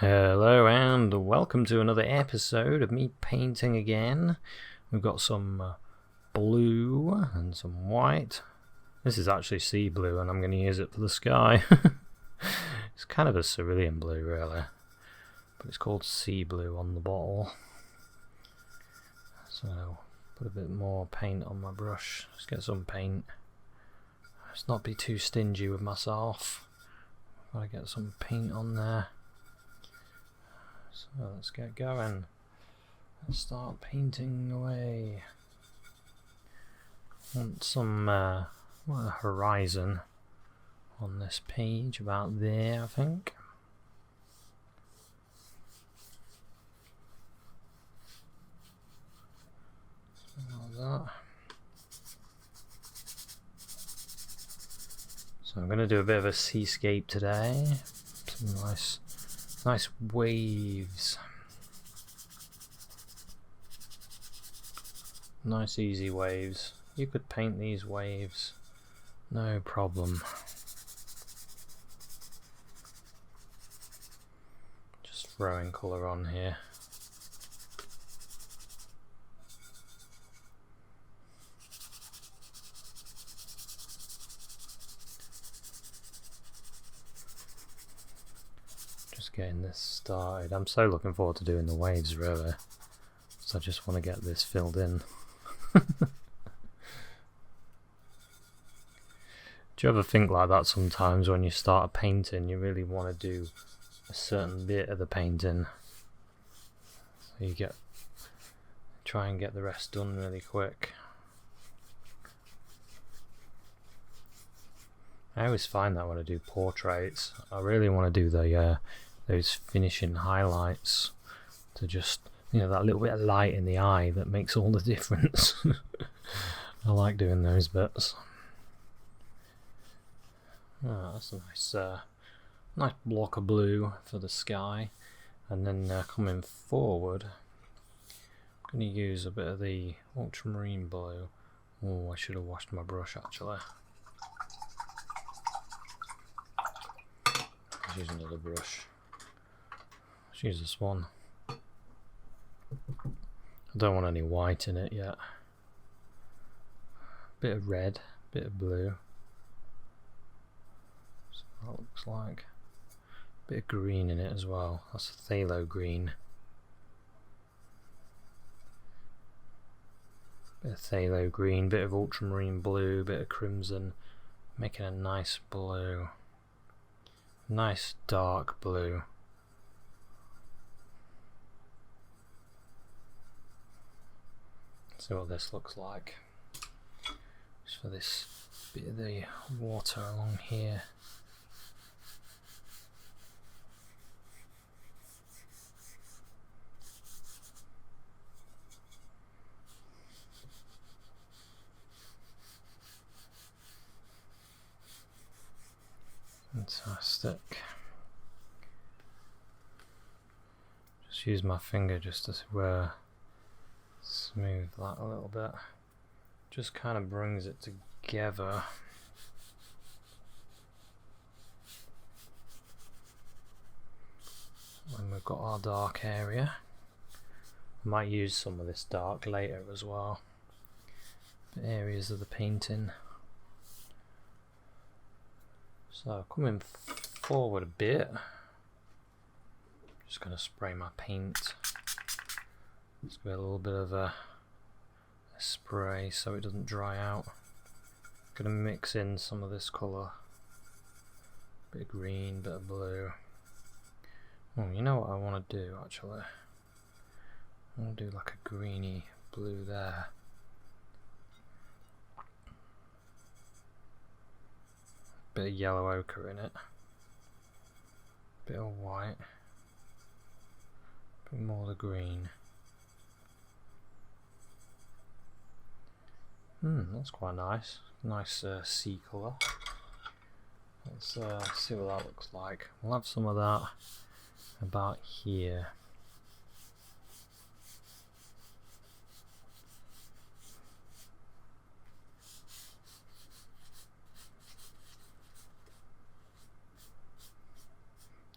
Hello and welcome to another episode of me painting again. We've got some blue and some white. This is actually sea blue and I'm going to use it for the sky. It's kind of a cerulean blue really, but it's called sea blue on the bottle. So put a bit more paint on my brush. Let's get some paint. Let's not be too stingy with myself. Gotta get some paint on there. So let's get going. Let's start painting away. Want some horizon on this page, about there I think. Like that. So I'm going to do a bit of a seascape today. Some nice waves. Nice easy waves. You could paint these waves, no problem. Just throwing colour on here. Getting this started. I'm so looking forward to doing the waves really, so I just want to get this filled in. Do you ever think like that sometimes when you start a painting, you really want to do a certain bit of the painting, so you try and get the rest done really quick? I always find that when I do portraits, I really want to do those finishing highlights, to just, you know, that little bit of light in the eye that makes all the difference. I like doing those bits. Oh, that's a nice block of blue for the sky. And then coming forward, I'm going to use a bit of the ultramarine blue. Oh, I should have washed my brush actually. Let's use another brush. Let's use this one. I don't want any white in it yet. Bit of red, bit of blue. So that looks like. Bit of green in it as well. That's a phthalo green. Bit of phthalo green, bit of ultramarine blue, bit of crimson, making a nice blue. Nice dark blue. See what this looks like. Just for this bit of the water along here. Fantastic. Just use my finger just to smooth that a little bit. Just kind of brings it together. And we've got our dark area. I might use some of this dark later as well. The areas of the painting. So coming forward a bit, just going to spray my paint. Let's give it a little bit of a spray so it doesn't dry out. Going to mix in some of this colour. Bit of green, bit of blue. Oh, you know what I want to do actually? I want to do like a greeny blue there. Bit of yellow ochre in it. Bit of white. Bit more of the green. That's quite nice. Nice sea colour. Let's see what that looks like. We'll have some of that about here.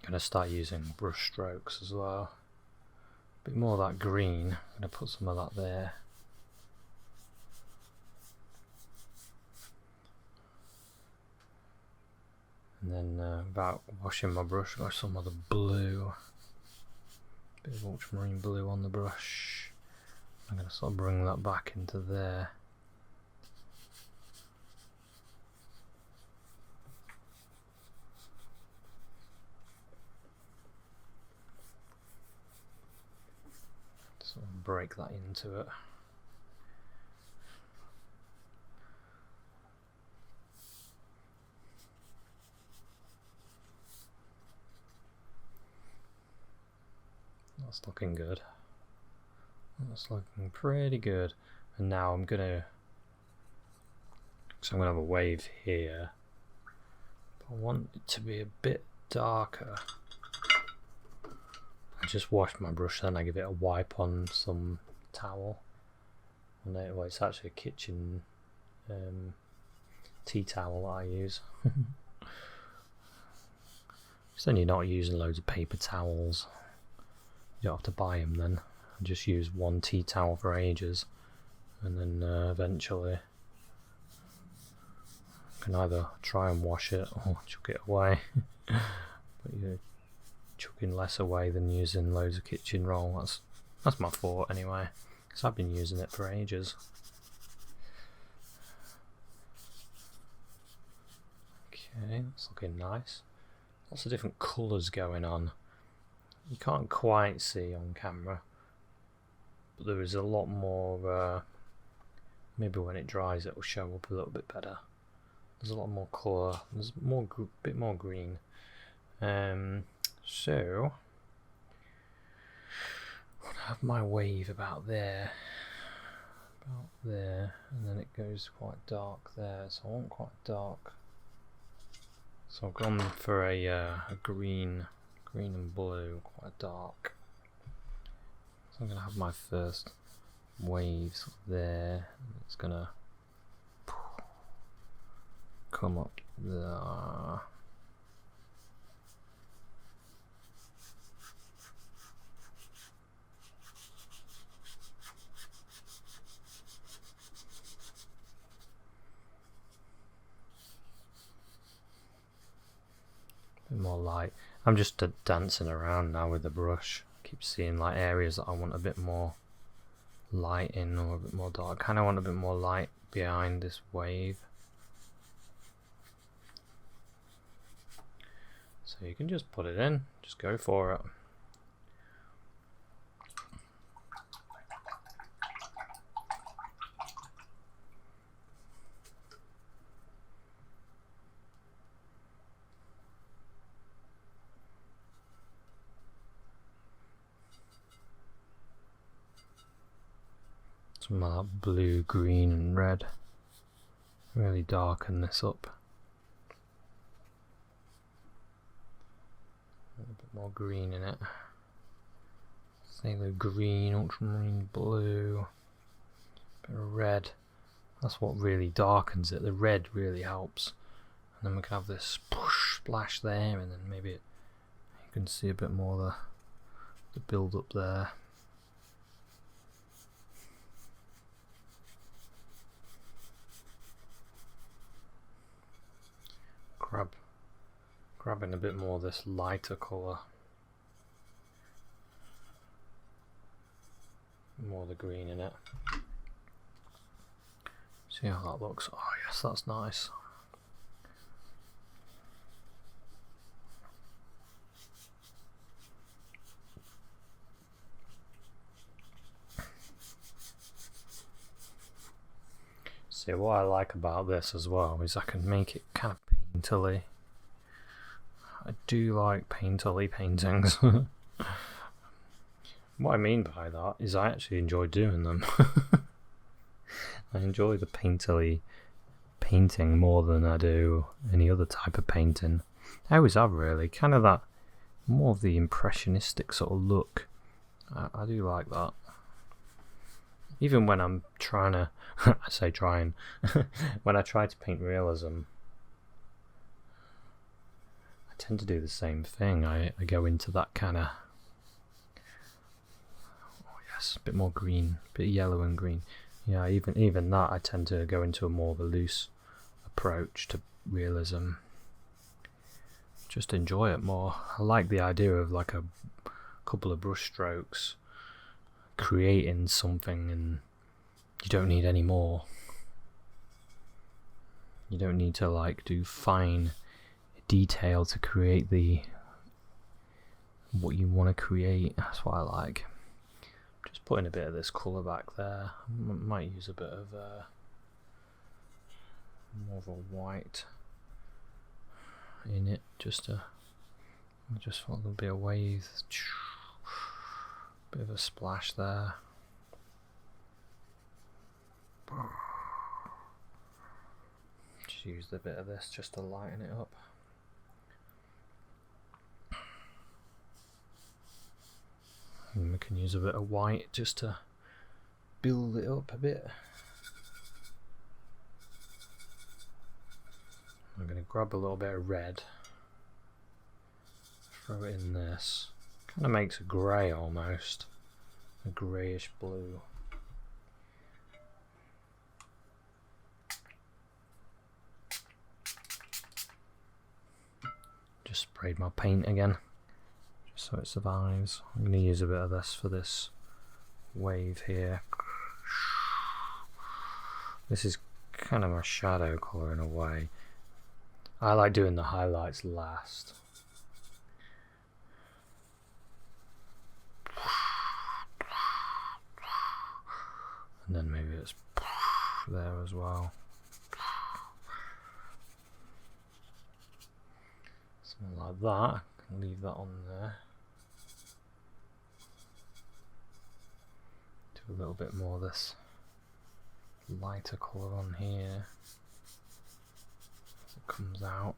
going to start using brush strokes as well. A bit more of that green. I'm going to put some of that there. And then without washing my brush, I've got some of the blue. Bit of ultramarine blue on the brush. I'm going to sort of bring that back into there. Sort of break that into it. That's looking good. That's looking pretty good. And now I'm gonna have a wave here. But I want it to be a bit darker. I just wash my brush, then I give it a wipe on some towel. And then, well, it's actually a kitchen tea towel that I use. So then you're not using loads of paper towels. You don't have to buy them then. Just use one tea towel for ages, and then eventually you can either try and wash it or chuck it away. But you're chucking less away than using loads of kitchen roll. That's my thought anyway, because I've been using it for ages. Okay, that's looking nice. Lots of different colours going on. You can't quite see on camera, but there is a lot more, maybe when it dries it will show up a little bit better. There's a lot more colour, there's bit more green. So, I have my wave about there, and then it goes quite dark there, so I want quite dark. So I've gone for a green and blue, quite dark. So I'm going to have my first waves there. It's going to come up there. Bit more light. I'm just dancing around now with the brush. Keep seeing like areas that I want a bit more light in or a bit more dark. I kind of want a bit more light behind this wave. So you can just put it in, just go for it. Some of that blue, green and red. Really darken this up. A bit more green in it. Phthalo green, ultramarine blue, bit of red. That's what really darkens it. The red really helps. And then we can have this splash there, and then maybe you can see a bit more of the build up there. Grabbing a bit more of this lighter colour. More of the green in it. See how that looks. Oh yes, that's nice. See, what I like about this as well is I can make it kind of painterly. I do like painterly paintings. What I mean by that is I actually enjoy doing them. I enjoy the painterly painting more than I do any other type of painting. I always have, really. Kind of that, more of the impressionistic sort of look. I do like that. Even when I'm trying to, I say trying, when I try to paint realism, I tend to do the same thing. I go into that kind of, oh yes, a bit more green, a bit yellow and green. Yeah, even that I tend to go into a more of a loose approach to realism. Just enjoy it more. I like the idea of like a couple of brush strokes creating something, and you don't need any more. You don't need to like do fine detail to create what you want to create. That's what I like. Just putting a bit of this colour back there. Might use a bit of more of a white in it, just want a little bit of wave, bit of a splash there. Just used a bit of this just to lighten it up. And we can use a bit of white just to build it up a bit. I'm going to grab a little bit of red, throw it in this. Kind of makes a grey almost, a greyish blue. Just sprayed my paint again, just so it survives. I'm going to use a bit of this for this wave here. This is kind of my shadow colour in a way. I like doing the highlights last. And then maybe it's there as well. Something like that. I can leave that on there. Do a little bit more of this lighter colour on here. Comes out.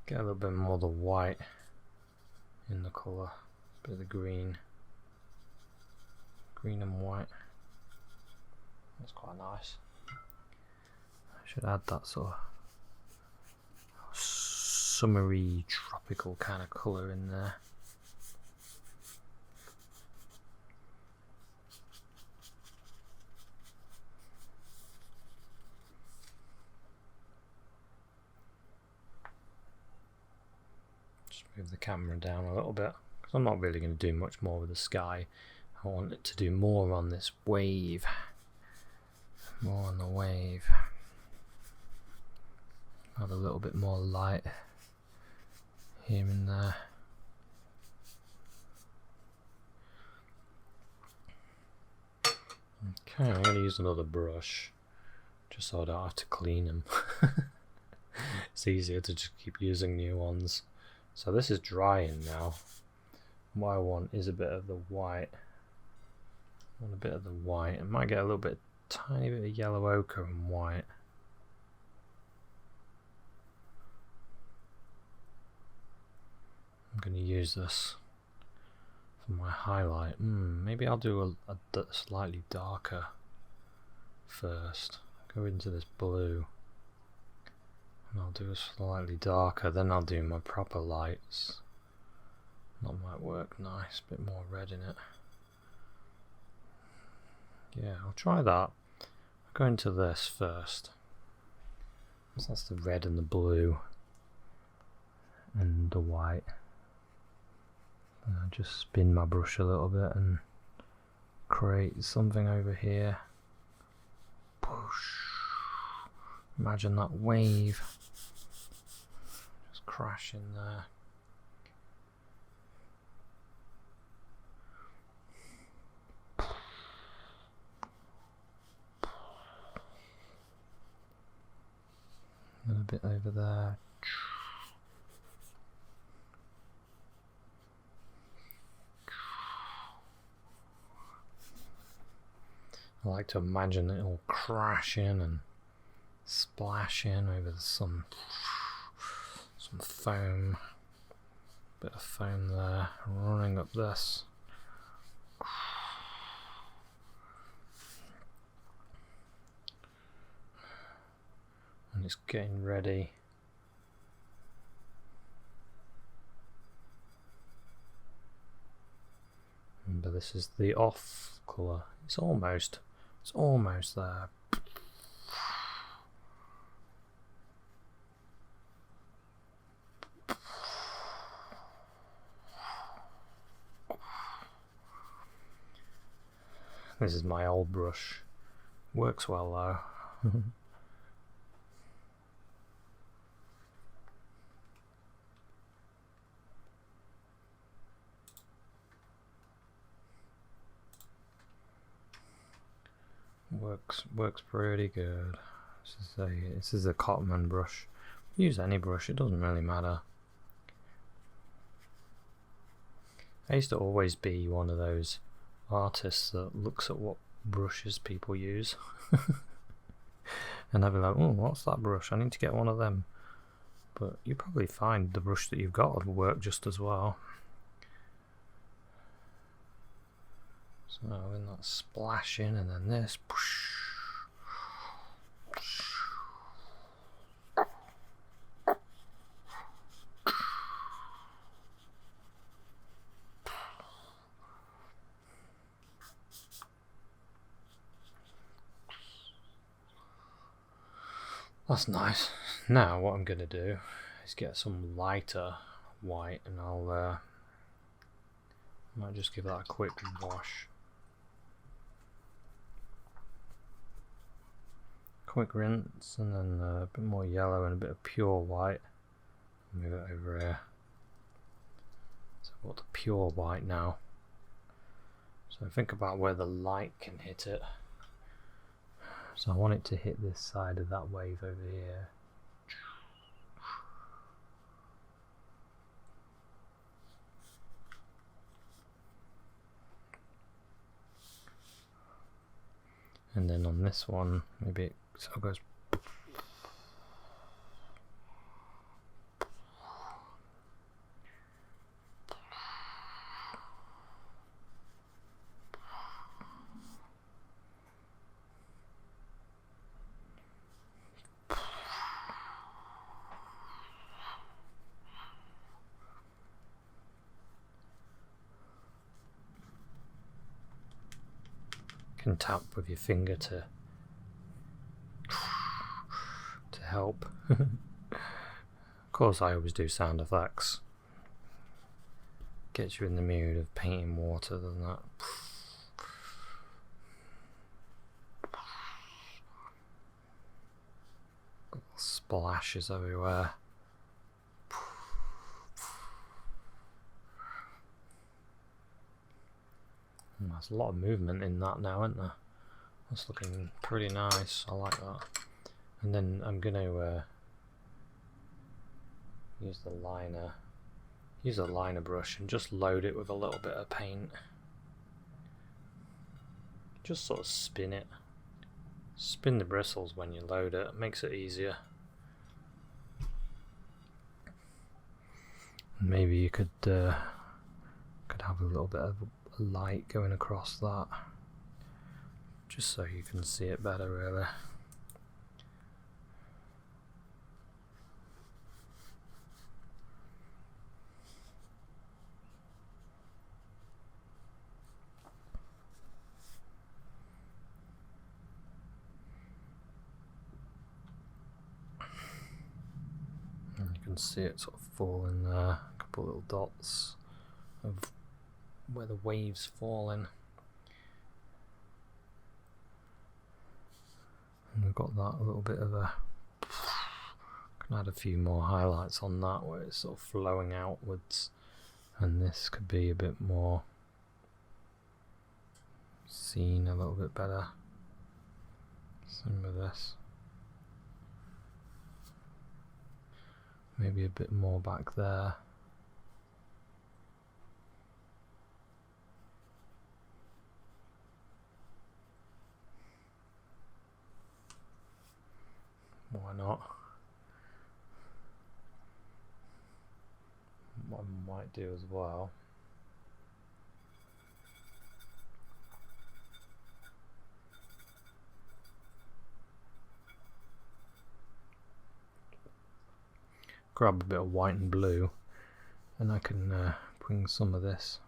Get a little bit more of the white in the colour, bit of the green and white. That's quite nice. I should add that sort of summery tropical kind of colour in there. Move the camera down a little bit because I'm not really going to do much more with the sky. I want it to do more on this wave, more on the wave. Add a little bit more light here and there. Okay, I'm going to use another brush just so I don't have to clean them. It's easier to just keep using new ones. So this is drying now. What I want is a bit of the white. I want a bit of the white. I might get a little bit, tiny bit of yellow ochre and white. I'm going to use this for my highlight. Maybe I'll do a slightly darker first. Go into this blue. And I'll do a slightly darker, then I'll do my proper lights. That might work nice, bit more red in it. Yeah, I'll try that. I'll go into this first. So that's the red and the blue and the white. And I'll just spin my brush a little bit and create something over here. Push. Imagine that wave just crash in there. A little bit over there. I like to imagine it all crashing and splashing over some foam, bit of foam there, running up this. and it's getting ready. Remember, this is the off colour. It's almost there. This is my old brush. Works well though. Works pretty good. This is a Cotman brush. Use any brush, it doesn't really matter. I used to always be one of those artists that looks at what brushes people use and I'd be like, oh, what's that brush? I need to get one of them. But you probably find the brush that you've got would work just as well. So then that splashing, and then this. That's nice. Now what I'm going to do is get some lighter white, and I'll might just give that a quick wash. Quick rinse, and then a bit more yellow and a bit of pure white. Move it over here. So I've got the pure white now. So think about where the light can hit it. So I want it to hit this side of that wave over here. And then on this one, maybe it sort of goes. Can tap with your finger to help. Of course, I always do sound effects. Gets you in the mood of painting water, doesn't that? Splashes everywhere. There's a lot of movement in that now, isn't there? That's looking pretty nice. I like that. And then I'm going to use the liner brush and just load it with a little bit of paint. Just sort of spin it. Spin the bristles when you load it. It makes it easier. Maybe you could have a little bit of light going across that, just so you can see it better, really. And you can see it sort of fall in there, a couple of little dots of where the waves fall in. And we've got that a little bit of a, can add a few more highlights on that where it's sort of flowing outwards, and this could be a bit more seen a little bit better. Same with this. Maybe a bit more back there. Why not? What I might do as well grab a bit of white and blue, and I can bring some of this.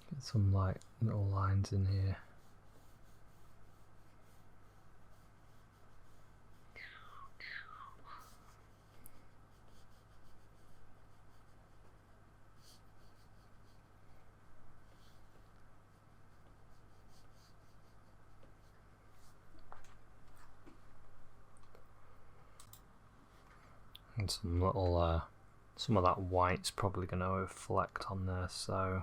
Get some like little lines in here. And some little, some of that white's probably going to reflect on there, so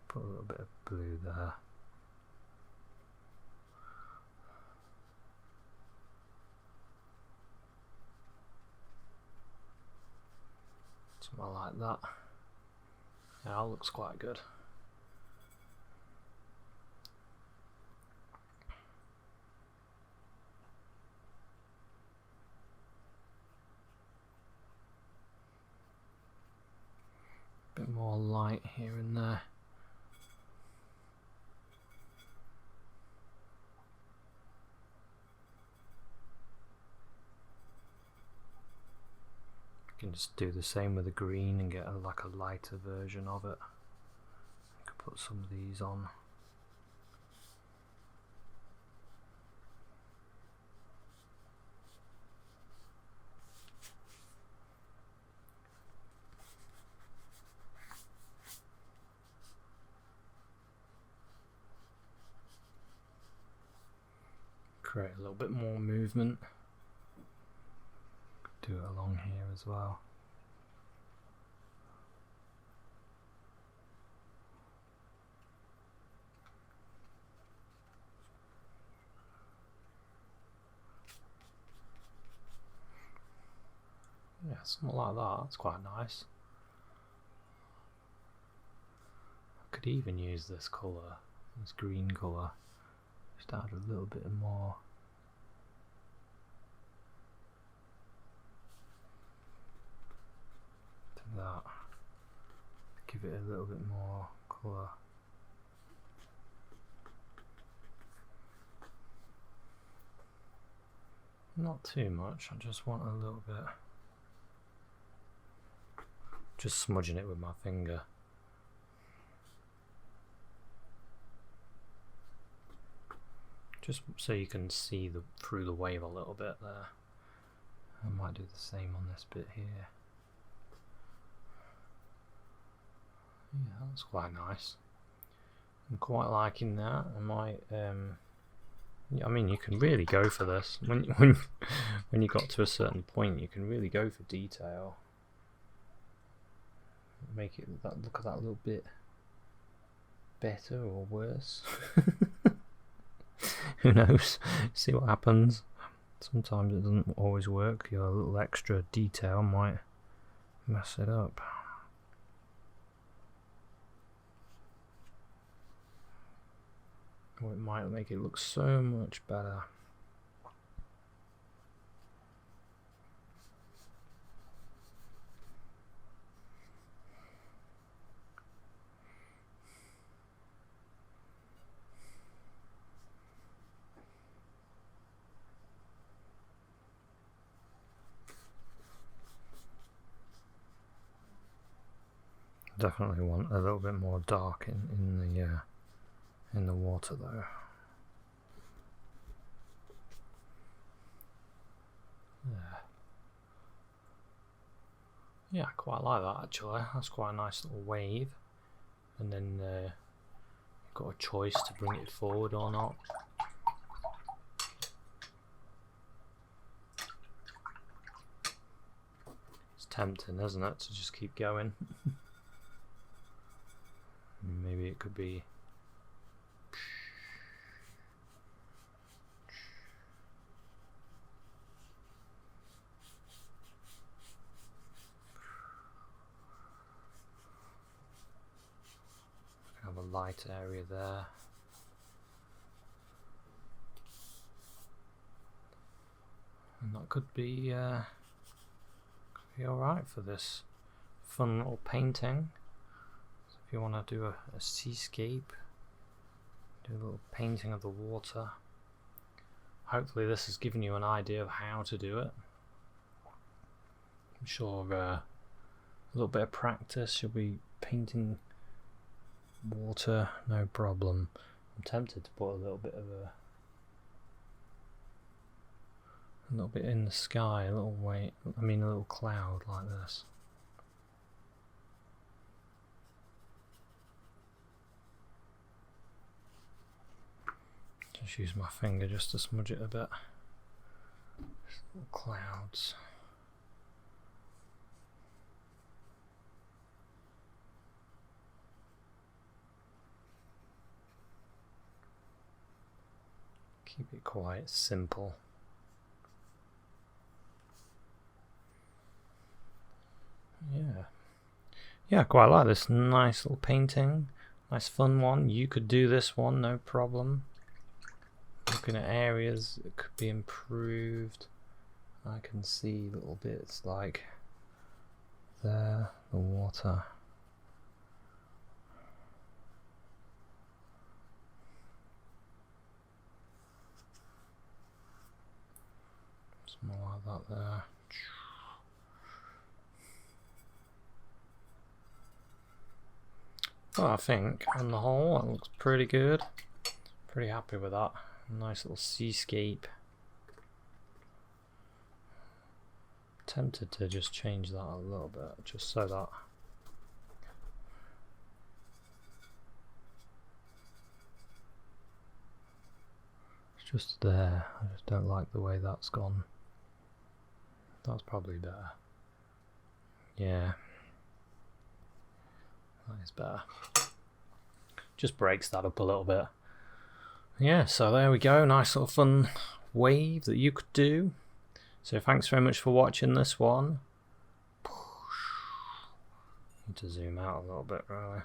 put a little bit of blue there. Something like that. Yeah, that looks quite good. Bit more light here and there. You can just do the same with the green and get like a lighter version of it. You can put some of these on. Create a little bit more movement. Do it along here as well. Yeah, something like that. That's quite nice. I could even use this colour, this green colour, just add a little bit more. That, give it a little bit more colour. Not too much, I just want a little bit. Just smudging it with my finger. Just so you can see through the wave a little bit there. I might do the same on this bit here. Yeah, that's quite nice. I'm quite liking that. I might, I mean, you can really go for this. When you got to a certain point, you can really go for detail. Make it look at that little bit better or worse. Who knows? See what happens. Sometimes it doesn't always work. Your little extra detail might mess it up. Or it might make it look so much better. Definitely want a little bit more dark in the water though. Yeah, I quite like that actually. That's quite a nice little wave. And then you've got a choice to bring it forward or not. It's tempting, isn't it, to just keep going. Maybe it could be have a light area there. And that could be alright for this fun little painting. So if you want to do a seascape Do a little painting of the water. Hopefully this has given you an idea of how to do it. I'm sure a little bit of practice, you'll be painting water no problem. I'm tempted to put a little bit in the sky, a little cloud like this. Just use my finger just to smudge it a bit. Just little clouds. Keep it quite simple. Yeah, I quite like this nice little painting. Nice fun one. You could do this one, no problem. Looking at areas that could be improved. I can see little bits like there, the water. Something like that there. Well, I think on the whole that looks pretty good. Pretty happy with that. Nice little seascape. Tempted to just change that a little bit, just so that it's just there. I just don't like the way that's gone. That's probably better. Yeah. That is better. Just breaks that up a little bit. Yeah, so there we go. Nice little fun wave that you could do. So thanks very much for watching this one. Need to zoom out a little bit, really.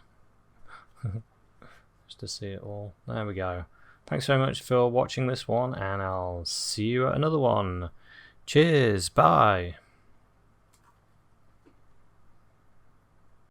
Just to see it all. There we go. Thanks very much for watching this one, and I'll see you at another one. Cheers, bye.